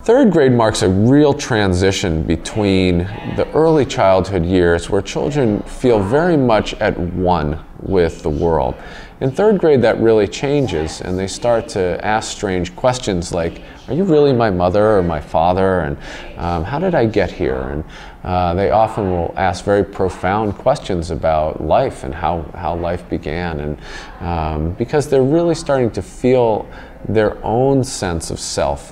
Third grade marks a real transition between the early childhood years where children feel very much at one with the world. In third grade that really changes and they start to ask strange questions like, are you really my mother or my father, and how did I get here? And they often will ask very profound questions about life and how life began, and because they're really starting to feel their own sense of self.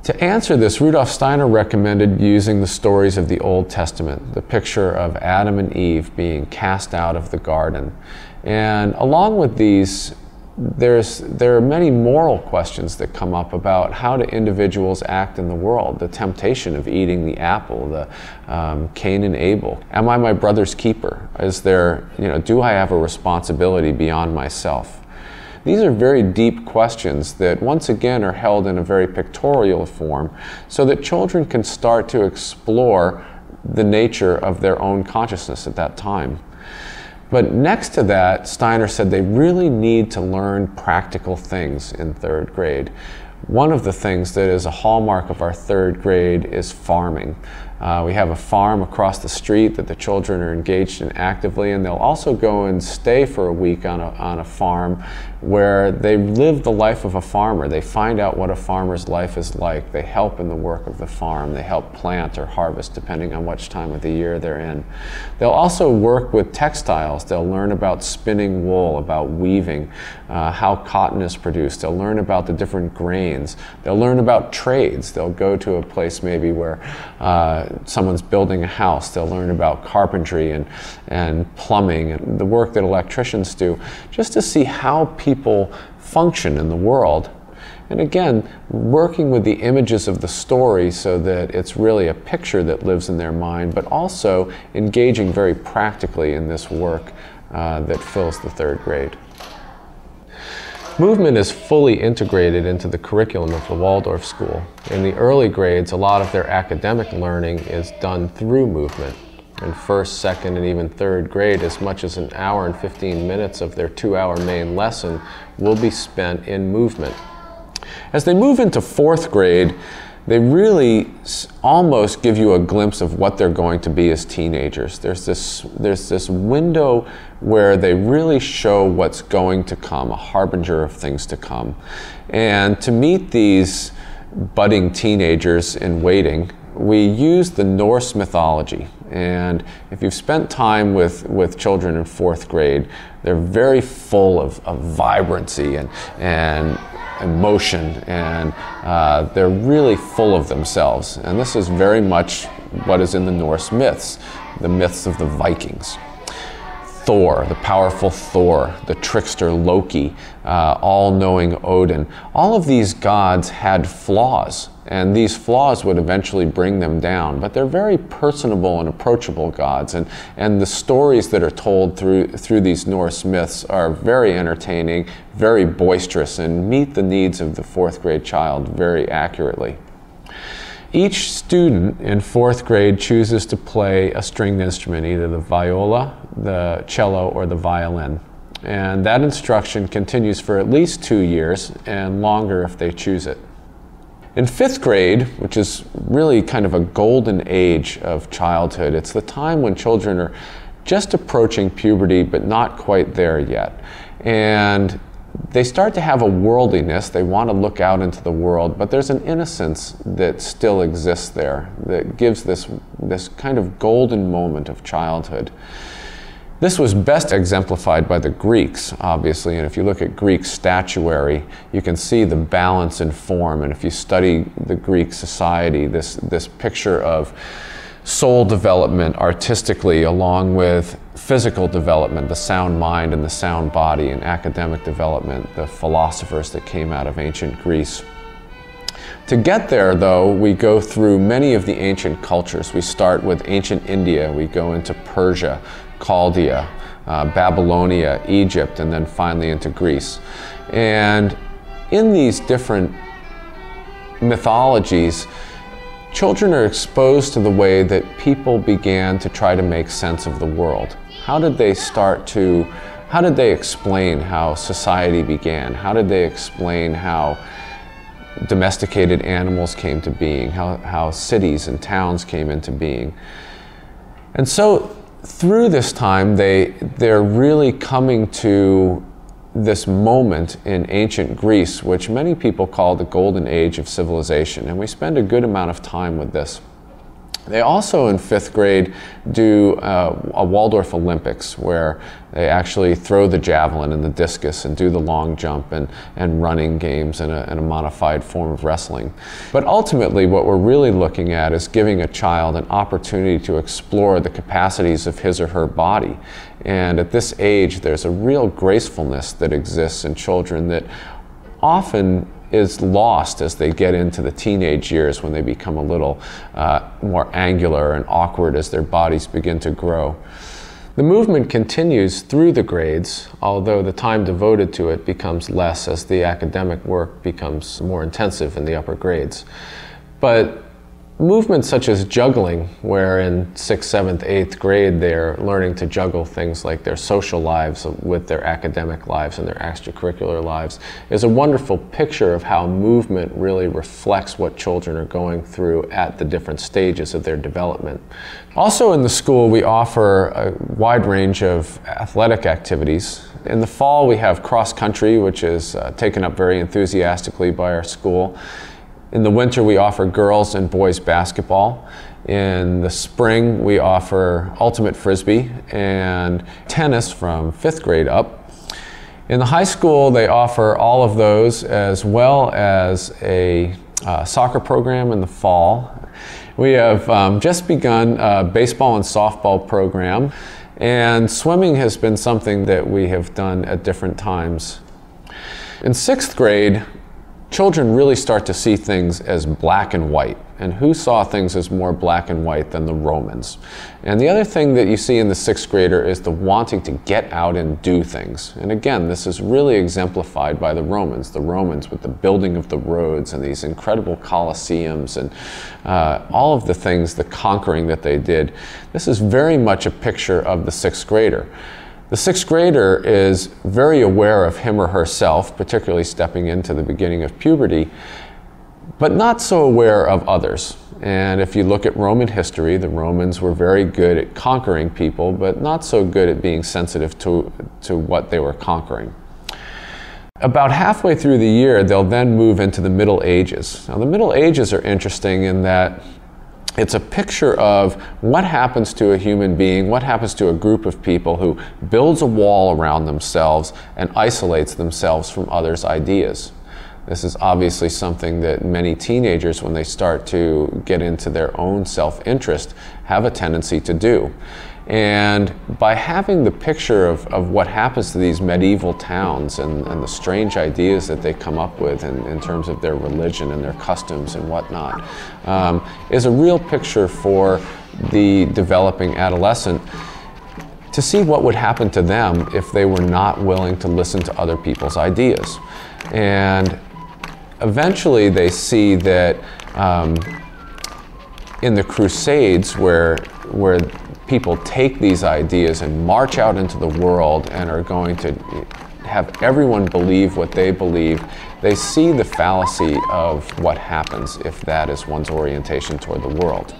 To answer this, Rudolf Steiner recommended using the stories of the Old Testament, the picture of Adam and Eve being cast out of the garden. And along with these, there are many moral questions that come up about how do individuals act in the world, the temptation of eating the apple, the Cain and Abel. Am I my brother's keeper? Is there, do I have a responsibility beyond myself? These are very deep questions that once again are held in a very pictorial form so that children can start to explore the nature of their own consciousness at that time. But next to that, Steiner said they really need to learn practical things in third grade. One of the things that is a hallmark of our third grade is farming. We have a farm across the street that the children are engaged in actively, and they'll also go and stay for a week on a farm where they live the life of a farmer. They find out what a farmer's life is like. They help in the work of the farm. They help plant or harvest depending on which time of the year they're in. They'll also work with textiles. They'll learn about spinning wool, about weaving, how cotton is produced. They'll learn about the different grains. They'll learn about trades. They'll go to a place maybe where someone's building a house. They'll learn about carpentry and plumbing and the work that electricians do, just to see how people function in the world. And again, working with the images of the story so that it's really a picture that lives in their mind, but also engaging very practically in this work that fills the third grade. Movement is fully integrated into the curriculum of the Waldorf School. In the early grades, a lot of their academic learning is done through movement. In first, second, and even third grade, as much as an hour and 15 minutes of their 2-hour main lesson will be spent in movement. As they move into fourth grade, they really almost give you a glimpse of what they're going to be as teenagers. There's this window where they really show what's going to come, a harbinger of things to come. And to meet these budding teenagers in waiting, we use the Norse mythology. And if you've spent time with children in fourth grade, they're very full of vibrancy and emotion, and they're really full of themselves. And this is very much what is in the Norse myths, the myths of the Vikings. Thor, the powerful Thor, the trickster Loki, all-knowing Odin. All of these gods had flaws, and these flaws would eventually bring them down. But they're very personable and approachable gods, and the stories that are told through these Norse myths are very entertaining, very boisterous, and meet the needs of the fourth grade child very accurately. Each student in fourth grade chooses to play a stringed instrument, either the viola, the cello, or the violin. And that instruction continues for at least 2 years, and longer if they choose it. In fifth grade, which is really kind of a golden age of childhood, it's the time when children are just approaching puberty but not quite there yet. And they start to have a worldliness. They want to look out into the world, but there's an innocence that still exists there that gives this kind of golden moment of childhood. This was best exemplified by the Greeks, obviously, and if you look at Greek statuary, you can see the balance in form, and if you study the Greek society, this picture of soul development artistically along with physical development, the sound mind and the sound body, and academic development, the philosophers that came out of ancient Greece. To get there, though, we go through many of the ancient cultures. We start with ancient India, we go into Persia, Chaldea, Babylonia, Egypt, and then finally into Greece. And in these different mythologies, children are exposed to the way that people began to try to make sense of the world. How did they explain how society began? How did they explain how domesticated animals came to being, how cities and towns came into being. And so through this time, they're really coming to this moment in ancient Greece, which many people call the golden age of civilization, and we spend a good amount of time with this. They also in 5th grade do a Waldorf Olympics, where they actually throw the javelin and the discus and do the long jump and running games and a modified form of wrestling. But ultimately what we're really looking at is giving a child an opportunity to explore the capacities of his or her body. And at this age there's a real gracefulness that exists in children that often is lost as they get into the teenage years, when they become a little more angular and awkward as their bodies begin to grow. The movement continues through the grades, although the time devoted to it becomes less as the academic work becomes more intensive in the upper grades. But movements such as juggling, where in 6th, 7th, 8th grade they're learning to juggle things like their social lives with their academic lives and their extracurricular lives, is a wonderful picture of how movement really reflects what children are going through at the different stages of their development. Also in the school we offer a wide range of athletic activities. In the fall we have cross country, which is taken up very enthusiastically by our school. In the winter, we offer girls and boys basketball. In the spring, we offer ultimate frisbee and tennis from 5th grade up. In the high school, they offer all of those, as well as a soccer program in the fall. We have just begun a baseball and softball program, and swimming has been something that we have done at different times. In 6th grade, children really start to see things as black and white. And who saw things as more black and white than the Romans? And the other thing that you see in the 6th grader is the wanting to get out and do things. And again, this is really exemplified by the Romans with the building of the roads and these incredible colosseums and all of the things, the conquering that they did. This is very much a picture of the 6th grader. The 6th grader is very aware of him or herself, particularly stepping into the beginning of puberty, but not so aware of others. And if you look at Roman history, the Romans were very good at conquering people, but not so good at being sensitive to what they were conquering. About halfway through the year, they'll then move into the Middle Ages. Now, the Middle Ages are interesting in that it's a picture of what happens to a human being, what happens to a group of people who builds a wall around themselves and isolates themselves from others' ideas. This is obviously something that many teenagers, when they start to get into their own self-interest, have a tendency to do. And by having the picture of what happens to these medieval towns and the strange ideas that they come up with in terms of their religion and their customs and whatnot, is a real picture for the developing adolescent to see what would happen to them if they were not willing to listen to other people's ideas. And eventually they see that in the Crusades, where people take these ideas and march out into the world and are going to have everyone believe what they believe, they see the fallacy of what happens if that is one's orientation toward the world.